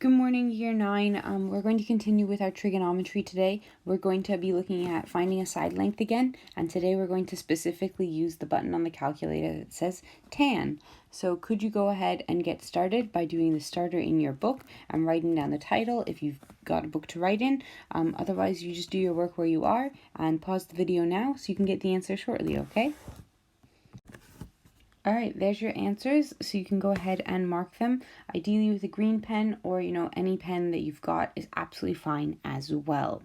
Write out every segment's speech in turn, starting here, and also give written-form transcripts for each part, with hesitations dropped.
Good morning, Year 9. We're going to continue with our trigonometry today. We're going to be looking at finding a side length again, and today we're going to specifically use the button on the calculator that says tan. So could you go ahead and get started by doing the starter in your book and writing down the title if you've got a book to write in. Otherwise, you just do your work where you are and pause the video now so you can get the answer shortly, okay? All right, there's your answers, so you can go ahead and mark them. Ideally with a green pen or, any pen that you've got is absolutely fine as well.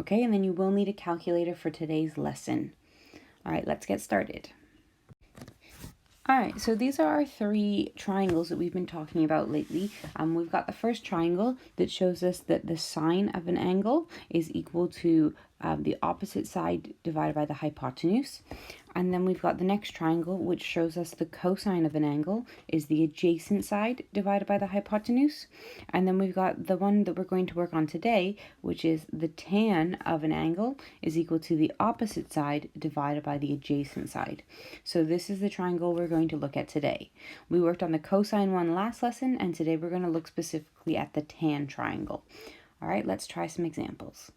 Okay, and then you will need a calculator for today's lesson. All right, let's get started. All right, so these are our three triangles that we've been talking about lately. We've got the first triangle that shows us that the sine of an angle is equal to the opposite side divided by the hypotenuse. And then we've got the next triangle, which shows us the cosine of an angle is the adjacent side divided by the hypotenuse. And then we've got the one that we're going to work on today, which is the tan of an angle is equal to the opposite side divided by the adjacent side. So this is the triangle we're going to look at today. We worked on the cosine one last lesson, and today we're going to look specifically at the tan triangle. All right, let's try some examples.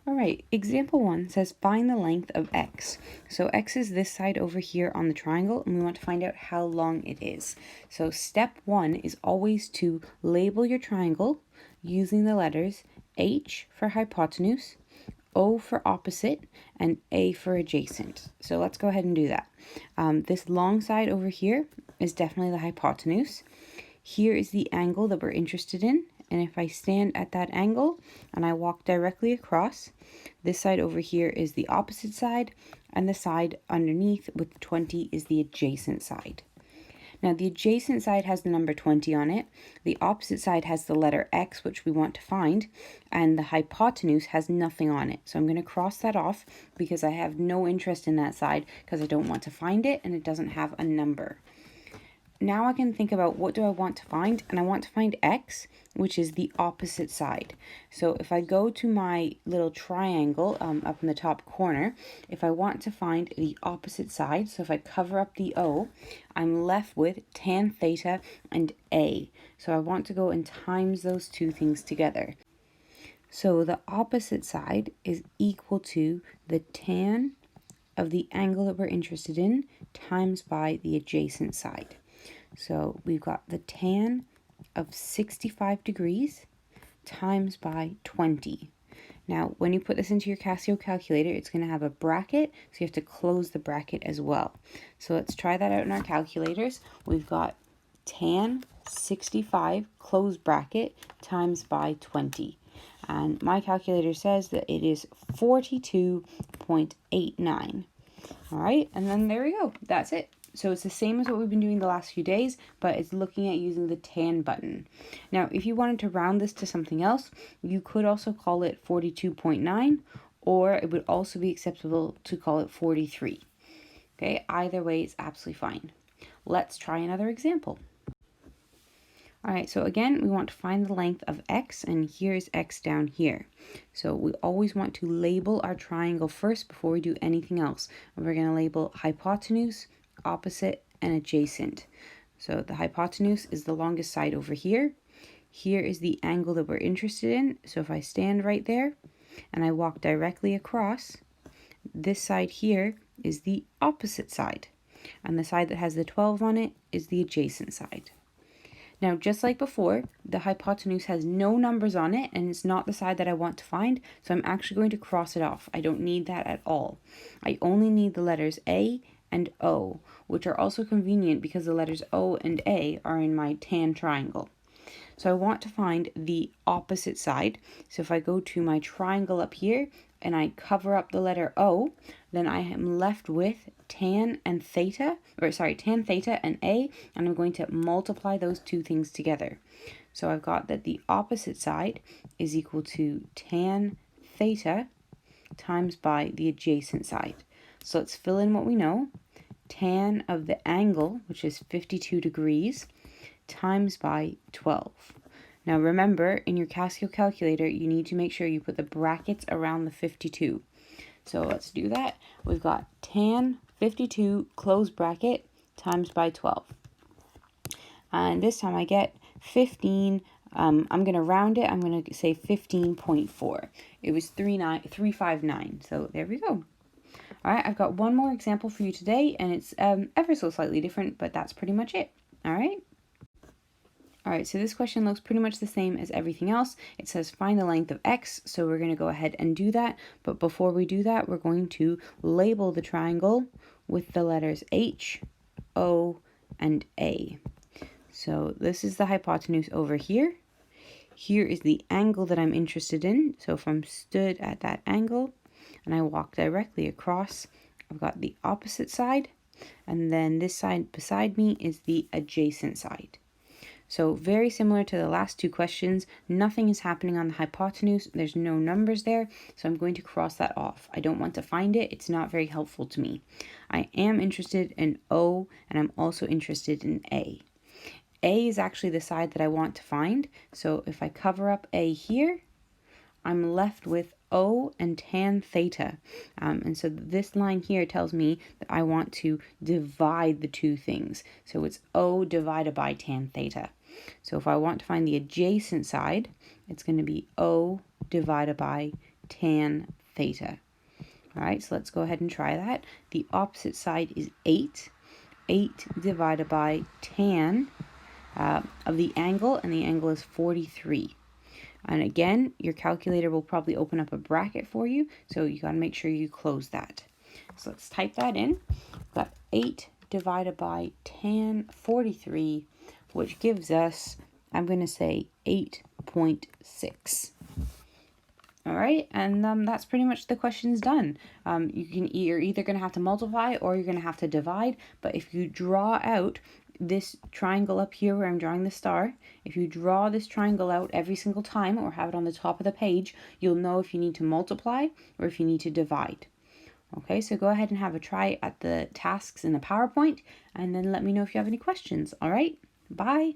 All right, example 1 says find the length of x. So x is this side over here on the triangle, and we want to find out how long it is. So step 1 is always to label your triangle using the letters H for hypotenuse, O for opposite, and A for adjacent. So let's go ahead and do that. This long side over here is definitely the hypotenuse. Here is the angle that we're interested in. And if I stand at that angle and I walk directly across, this side over here is the opposite side, and the side underneath with 20 is the adjacent side. Now the adjacent side has the number 20 on it, the opposite side has the letter x, which we want to find, and the hypotenuse has nothing on it. So I'm going to cross that off because I have no interest in that side because I don't want to find it and it doesn't have a number. Now I can think about what do I want to find, and I want to find x, which is the opposite side. So if I go to my little triangle up in the top corner, if I want to find the opposite side, so if I cover up the O, I'm left with tan theta and A. So I want to go and times those two things together. So the opposite side is equal to the tan of the angle that we're interested in times by the adjacent side. So we've got the tan of 65 degrees times by 20. Now, when you put this into your Casio calculator, it's going to have a bracket, so you have to close the bracket as well. So let's try that out in our calculators. We've got tan 65 close bracket times by 20. And my calculator says that it is 42.89. All right, and then there we go. That's it. So it's the same as what we've been doing the last few days, but it's looking at using the tan button. Now, if you wanted to round this to something else, you could also call it 42.9, or it would also be acceptable to call it 43. Okay, either way is absolutely fine. Let's try another example. All right, so again, we want to find the length of x, and here's x down here. So we always want to label our triangle first before we do anything else. And we're going to label hypotenuse, opposite, and adjacent. So the hypotenuse is the longest side over here. Here is the angle that we're interested in. So if I stand right there and I walk directly across, this side here is the opposite side. And the side that has the 12 on it is the adjacent side. Now, just like before, the hypotenuse has no numbers on it, and it's not the side that I want to find, so I'm actually going to cross it off. I don't need that at all. I only need the letters A and O, which are also convenient because the letters O and A are in my tan triangle. So I want to find the opposite side. So if I go to my triangle up here and I cover up the letter O, then I am left with tan theta and A, and I'm going to multiply those two things together. So I've got that the opposite side is equal to tan theta times by the adjacent side. So let's fill in what we know. Tan of the angle, which is 52 degrees, times by 12. Now remember, in your Casio calculator, you need to make sure you put the brackets around the 52. So let's do that. We've got tan 52 close bracket times by 12. And this time I get 15. I'm going to round it. I'm going to say 15.4. It was 359. So there we go. All right, I've got one more example for you today, and it's ever so slightly different, but that's pretty much it. All right. All right, so this question looks pretty much the same as everything else. It says find the length of x, so we're going to go ahead and do that. But before we do that, we're going to label the triangle with the letters H, O, and A. So this is the hypotenuse over here. Here is the angle that I'm interested in. So if I'm stood at that angle and I walk directly across, I've got the opposite side, and then this side beside me is the adjacent side. So very similar to the last two questions, nothing is happening on the hypotenuse. There's no numbers there, so I'm going to cross that off. I don't want to find it. It's not very helpful to me. I am interested in O, and I'm also interested in A. A is actually the side that I want to find. So if I cover up A here, I'm left with O and tan theta. And so this line here tells me that I want to divide the two things. So it's O divided by tan theta. So if I want to find the adjacent side, it's going to be O divided by tan theta. All right, so let's go ahead and try that. The opposite side is 8. 8 divided by tan of the angle, and the angle is 43. And again, your calculator will probably open up a bracket for you, so you got to make sure you close that. So let's type that in. We've got 8 divided by tan 43, which gives us, I'm going to say 8.6. All right, and that's pretty much the question's done. You're either going to have to multiply or you're going to have to divide, but if you draw out this triangle up here where I'm drawing the star, if you draw this triangle out every single time or have it on the top of the page, you'll know if you need to multiply or if you need to divide. Okay, so go ahead and have a try at the tasks in the PowerPoint, and then let me know if you have any questions. All right, bye.